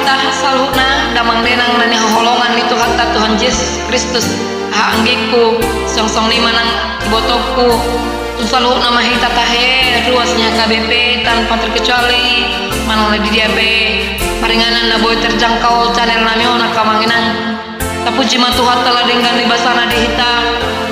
hita saluhna damang denang nani holongan itu hatta Tuhan Yesus Kristus anggiku song lima nang botoku saluhna mah hita tahe ruasnya KBP tanpa terkecuali manala di diabe paringanan na boy terjangkau channel nami ona kamanginang tapuji matu hatta ladenggan di basana di hita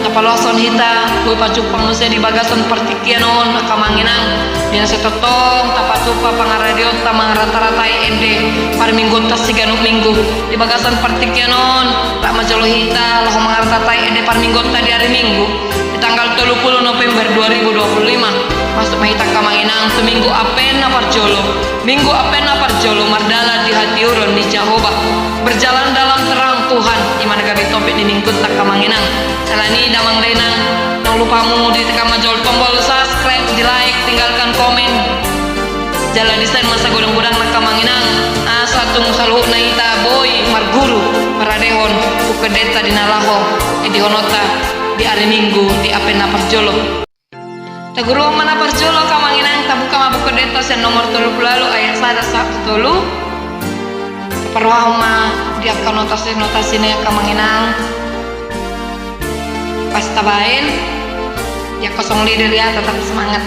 napaluason hita boy pacupang nusia di bagason pertikianon kamanginang dina setotong tapatupa pangaradio tamang rata-ratai ede par minggu tas siganuk minggu di bagasan pertikianon tak majolo hita loh mangartatai ede par minggu di hari minggu di tanggal 30 November 2025 masuk mahita kamanginang seminggu apen aparjolo minggu apen aparjolo mardala di hati urun di Jehovah berjalan dalam terang Tuhan di mana gabi topik di minggu tak kamanginang salani damang renang jangan lupamu ditekan majol tombol subscribe di like tinggalkan komen jalan desain masa godong-godang nak kamanginang asatung saluh naita boy marguru paradehon ukedeta di nalaho di honota di hari minggu di apen aparjolo taguru mana parjolo kamanginang tabuka mabuk kedeta sen nomor 30 ayat 1 tolu perwahma dia kan notasi nya kamanginang pas tabain ya kosong leader ya tetap semangat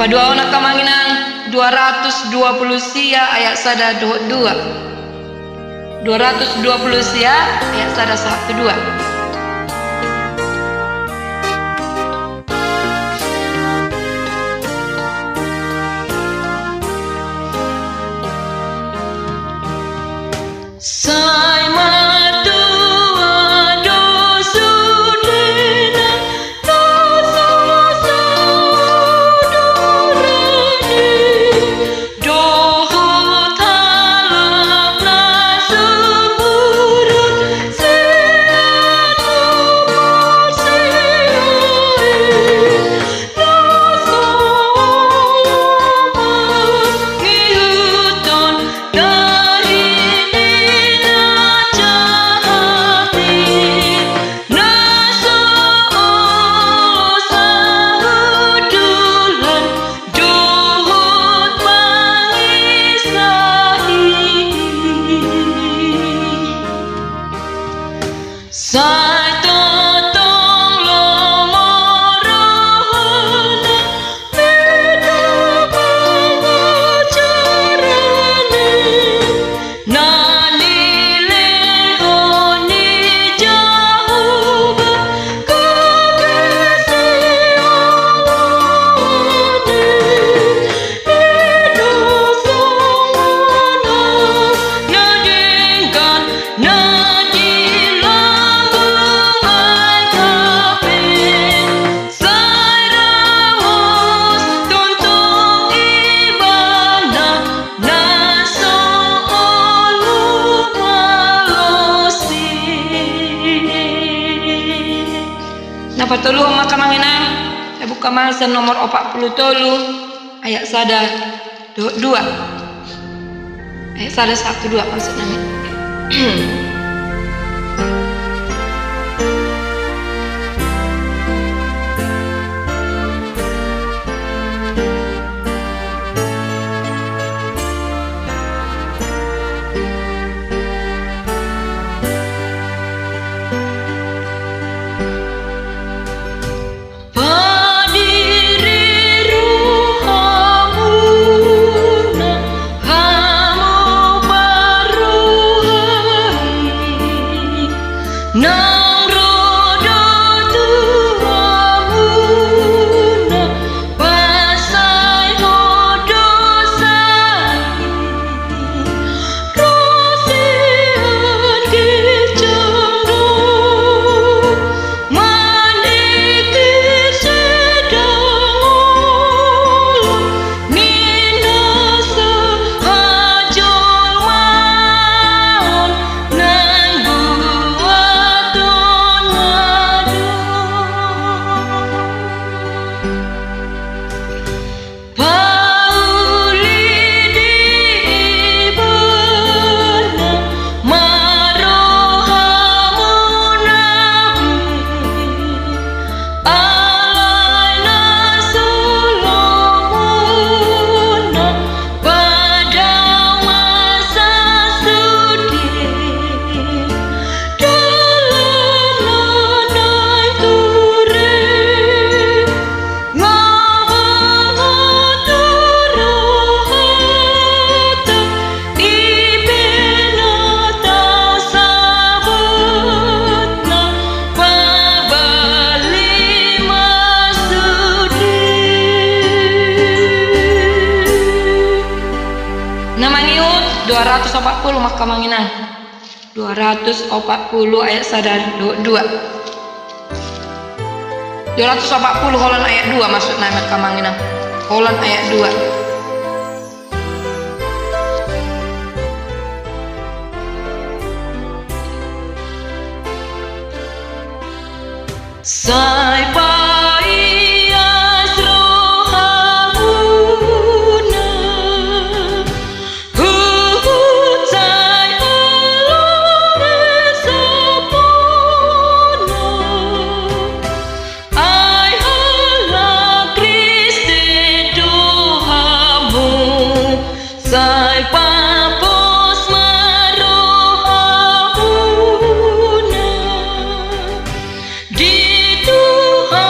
Padua ona kamanginang 220 sia ayat sada 2 220 siap, ayat 1 2. Sai matua dosu dena dosu saudurani doho talap na sumurun siatu masihai dosu mangihuton dari Sai totong lomorohana beda pengajarane nani lehoni Jehovah kebesiawane edo songana nadingkan Napatulu makamanginang saya buka malsen nomor 43 ayat 1 2 ayat 1 2 maksudnya Nang roda tuamuna pasai hodo sai rosian kicando maniki sedang minasa hajolman nang Namangiut 240 makamanginang 240 ayat 1 2 240 holan ayat 2 maksudnya makamanginang holan ayat 2 Sai paias rohamuna Huhut sai alore sapona Ai hala Kriste dohamu Sai papos marohamuna Di Tuhan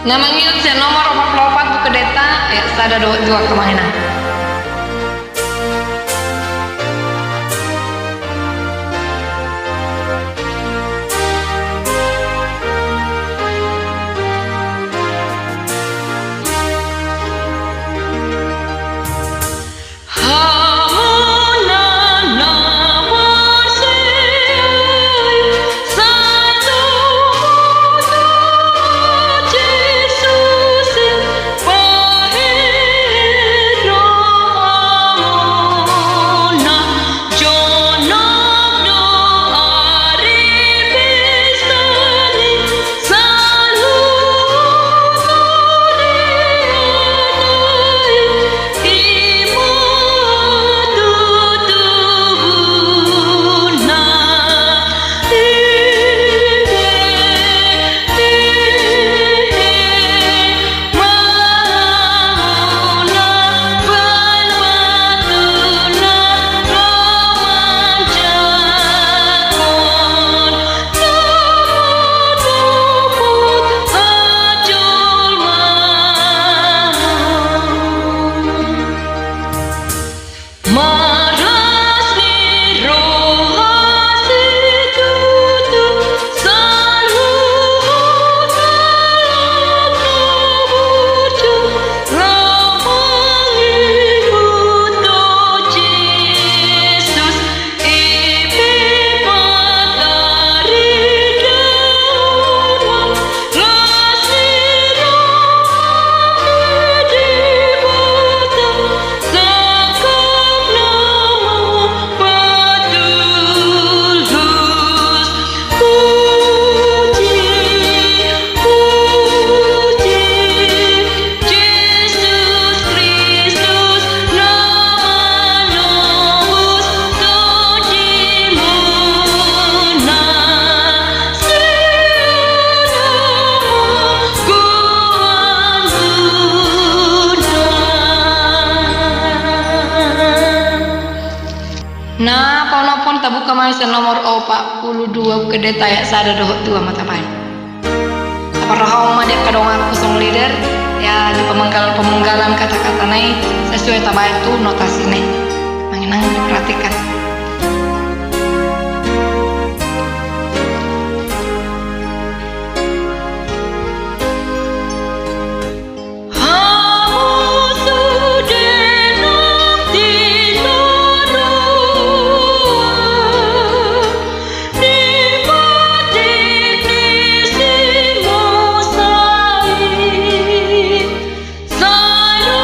Namangyud sa nomor 44 tu kedeta ya sada dua kemanginan. Nah, pon tabu kamay sa nomor 42 kedeta ya sada dohot dua mata pai. Aparahaw madia kadong aku song leader ya di pemenggalan kata-kata nai sesuai tabay itu notasi nai. Manginang diperhatikan. Sana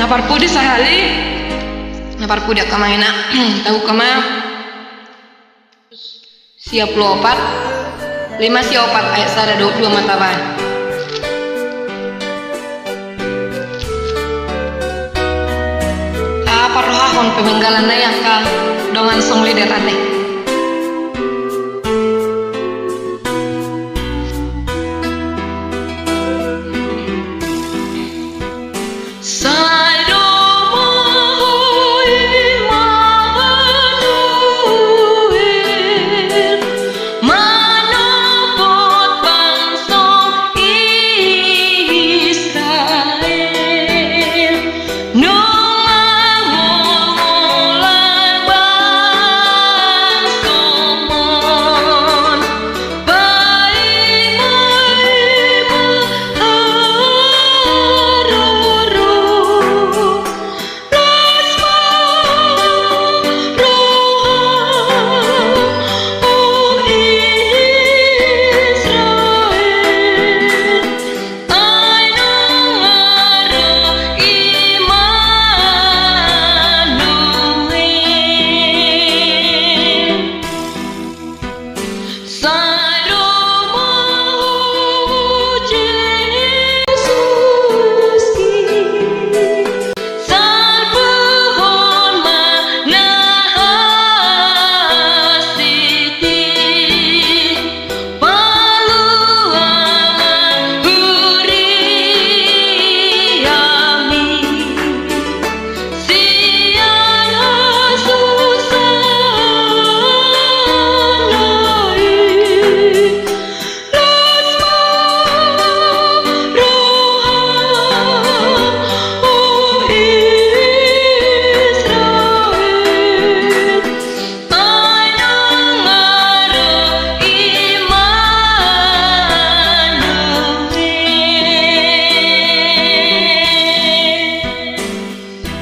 parpudi sahali parpudi kamangina tahu kama siap lopat 5 siopat ayat sada 22 mataban apa rohahon pemenggalan na yang ka dongan song lider ane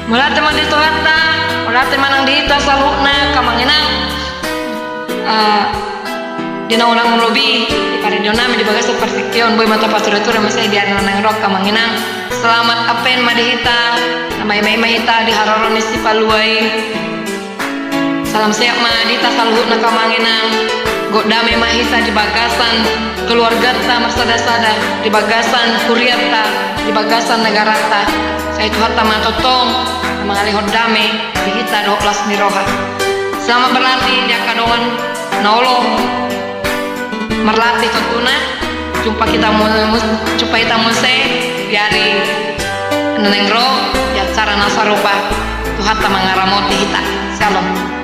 mula teman di Tuhatta, mula teman ang dita salukna kamanginang dina ulang lobi di paredio nami di bagas persikion boy mata pasuratura masih di anak nang rok kamanginang selamat apen madihita namai mahita di haroroni si paluai salam sehat madita salukna kamanginang godame mahita di bagasan keluarga ta marsada-sada di bagasan kuriata di bagasan negarata saya Tuhatta matotong mengalih hodame dihita 12 niroha selamat berlatih dia kadongan nolong merlatih ketuna jumpa kita muse biari nenengro ya cara nasarupa Tuhatta mengaramoti hita shalom.